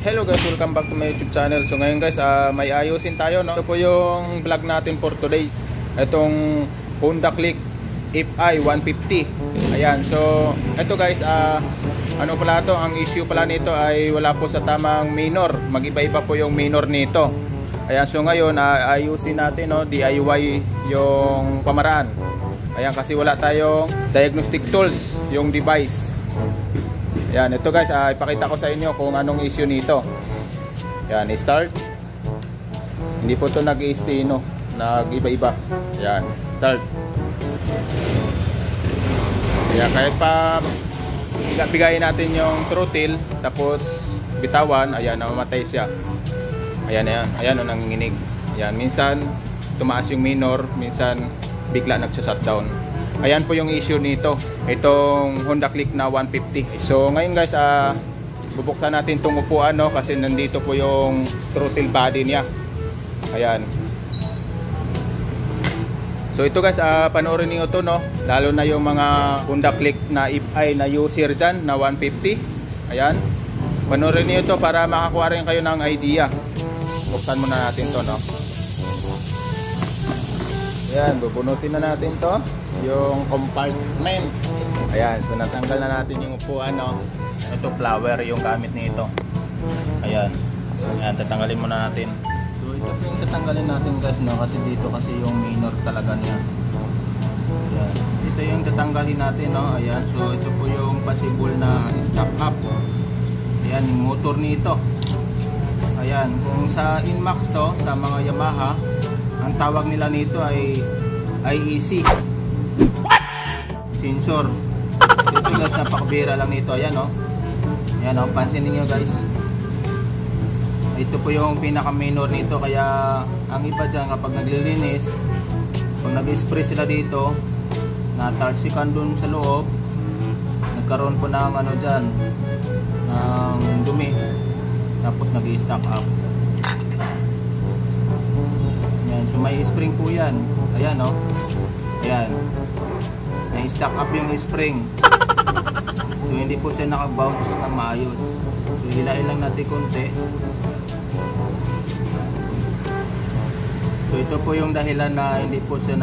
Hello guys, welcome back to my YouTube channel. So ngayon guys, may ayusin tayo, no? Ito po yung vlog natin for today. Itong Honda Click FI 150. Ayan, so ito guys, ano pala to? Ang issue pala nito ay wala po sa tamang minor. Mag-iba-iba po yung minor nito. Ayan, so ngayon ayusin natin, no? DIY yung pamaraan. Ayan, kasi wala tayong diagnostic tools, yung device. Yan, ito guys, ipakita ko sa inyo kung anong issue nito. Yan, start. Hindi po ito nag-i-stay, no? Nag-iba-iba. Yan, start. Yan, kahit pa bigayin natin yung throttle, tapos bitawan, ayan, namamatay siya. Ayan, ayan, ayan, nanginginig. Yan, minsan tumaas yung minor, minsan bigla nagsa-shutdown. Ayan po yung issue nito, itong Honda Click na 150. So ngayon guys, bubuksan natin itong upuan, no? Kasi nandito po yung throttle body niya. Ayan. So ito guys, panoorin niyo to, no? Lalo na yung mga Honda Click na FI na user dyan na 150. Ayan, panoorin niyo to para makakuha rin kayo ng idea. Buksan muna natin to, no? Ayan, bubunutin na natin to, yung compartment. Ayan, so natanggal na natin yung upuan, no? Ito flower yung gamit nito. Ayan, ayan, tatanggalin muna natin. So ito po yung tatanggalin natin guys, no? Kasi dito kasi yung minor talaga niya. Ayan, ito yung tatanggalin natin, no? Ayan, so ito po yung possible na stock up. Ayan, yung motor nito. Ayan, kung sa Inmax to, sa mga Yamaha, ang tawag nila nito ay IEC. What? Sensor. Ito guys, napakabira lang nito. Ayan, oh. Ayan, oh, pansinin nyo guys. Ito po yung pinaka minor nito. Kaya ang iba dyan kapag naglilinis, kung nag-spray sila dito, natalsikan dun sa loob, nagkaroon po ng ano dyan, ng dumi, tapos nag-i-stack up. So may spring po yan. Ayan, oh. Ayan, may stack up yung spring. So hindi po siya naka-bounce ng maayos. So hilain lang natin konti. So ito po yung dahilan na hindi po siya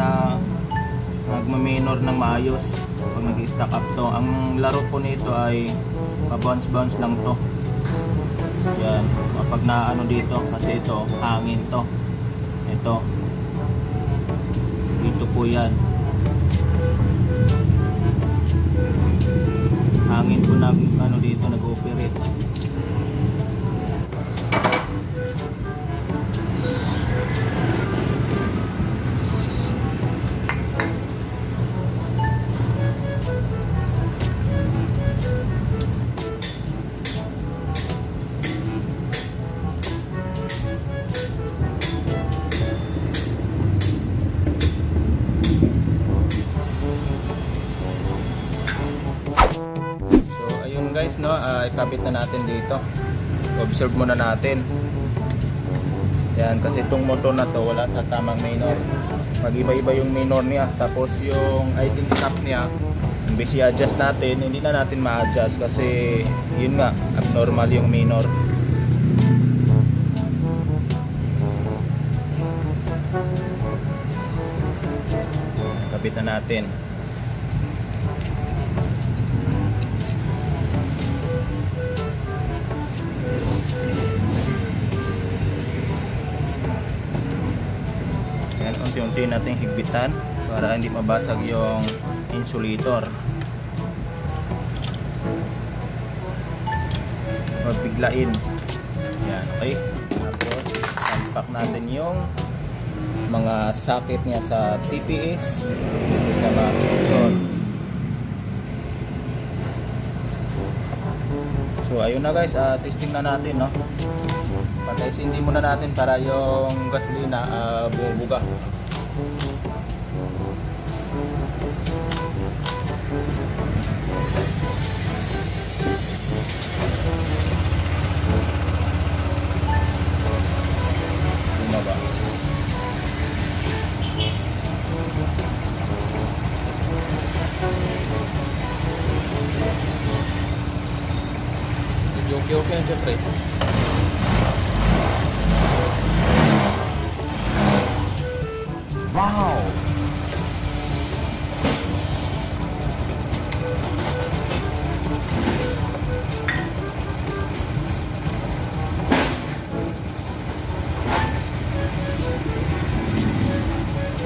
nagma-minor ng maayos pag nag-stack up to. Ang laro po nito ay pa-bounce lang to. Ayan, kapag na ano dito, kasi ito hangin to. Ito dito po yan, hangin po na ano dito nag-ooperate. Guys, no, ikabit na natin dito. Observe muna natin. Yan, kasi itong motor na to wala sa tamang minor. Mag-iba-iba yung minor niya. Tapos yung idling stop niya, imbes i-adjust natin, hindi na natin ma-adjust kasi yun nga, abnormal yung minor. Ikabit na natin. Unti-unti natin higpitan para hindi mabasag yung insulator. Huwag biglain. Yan, okay. Tapos unpack natin yung mga socket niya sa TPS dito sa mga sensor. So ayun na guys, testing na natin, no? Patay hindi muna natin para yung gasolina bumubuga. Bumaba. Okay, okay na siya, pre. Wow!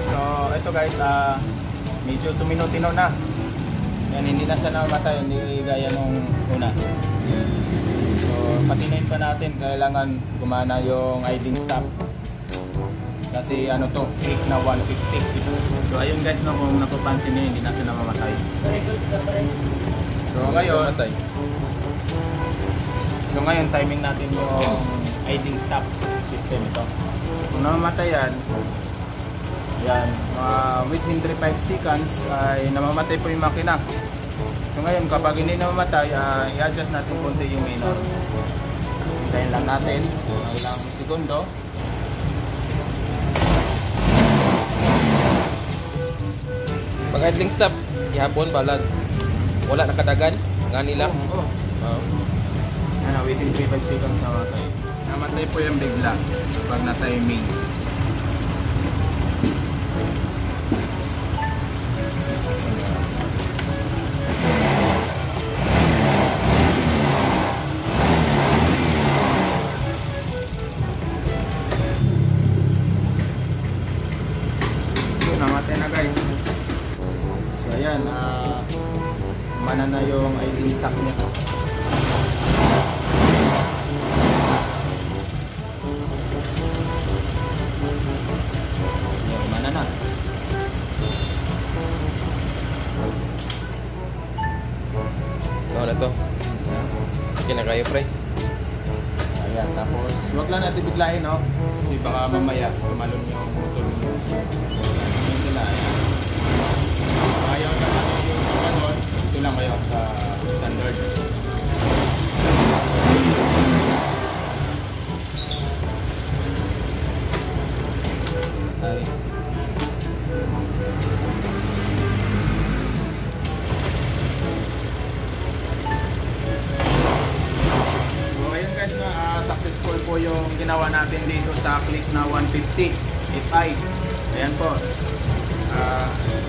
So, ito guys, medyo tuminutino na. Yan, hindi na siya namatay, hindi gaya nung una. So, patinayin pa natin, kailangan gumana yung idling stop. Kasi ano to, click na 150. So ayun guys, no, kung napapansin niyo, hindi na siya namamatay. So ngayon timing natin yung idling stop system ito. Kung namamatay yan, within 3-5 seconds ay namamatay po yung makina. So ngayon kapag hindi namamatay, i-adjust natin konti yung minor. Hintayin lang natin ng ilang segundo. Pag idling stop, ihapon balag. Wala nakadagan, ngani lang. Within 3-5 seconds namatay. Namatay po yung bigla pag na-timing. Namatay na guys. So ayan, mana na yung idling stop niya. Ayan, mana na. Ano na to? Okay na kayo, pre. Ayan, tapos wag lang natin biglayin, no? Kasi baka mamaya tumalon yung motor mo. Ayan sila, ayan. Ayaw na natin yung ganun. Ito lang kayo sa standard. Ay. Successful po yung ginawa natin dito sa click na 150 Fi. Ayan po.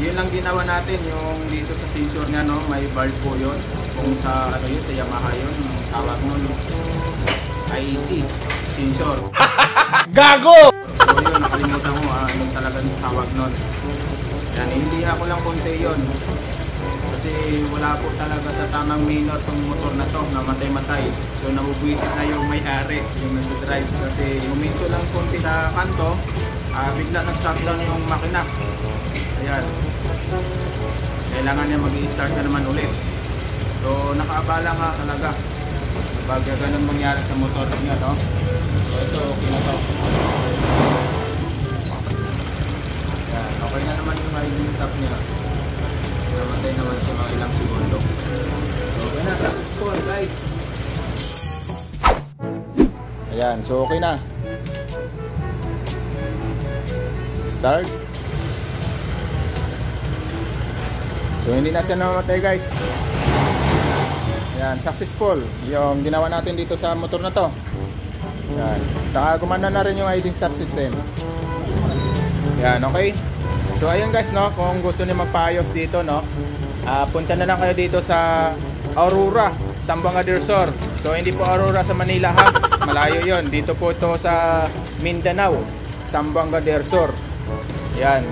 Yun lang ginawa natin yung dito sa sensor niya, no, may bulb po yun. Kung sa ano yun, sa Yamaha yun, yung tawag nun IEC sensor. Gago! So yun, nakalimutan ko anong talaga yung tawag nun. Yan, hindi ako lang konti yun. Kasi wala po talaga sa tamang minor tong motor na to, namatay-matay. So nabubuwisit na yung may-ari, yung nag-drive. Kasi huminto lang konti sa kanto, bigla nag-shutdown yung makina. Ayan. Kailangan niya mag-i-start na naman ulit. So nakaabala nga talaga kapag ganun mangyari sa motor niya, no? So ito, okay na to. Ayan, okay na naman yung idling stop niya. Namatay naman sa mga ilang segundo. So okay na, successful guys. Ayan, so okay na. Start. So hindi na siya namatay guys. Ayan, successful yung ginawa natin dito sa motor na to. Ayan, saka gumana na rin yung idling stop system. Ayan, okay. So ayun guys, no, kung gusto niyo magpaayos dito, no, punta na lang kayo dito sa Aurora, Zamboanga del Sur. So hindi po Aurora sa Manila, ha, malayo yon. Dito po ito sa Mindanao, Zamboanga del Sur. Yan.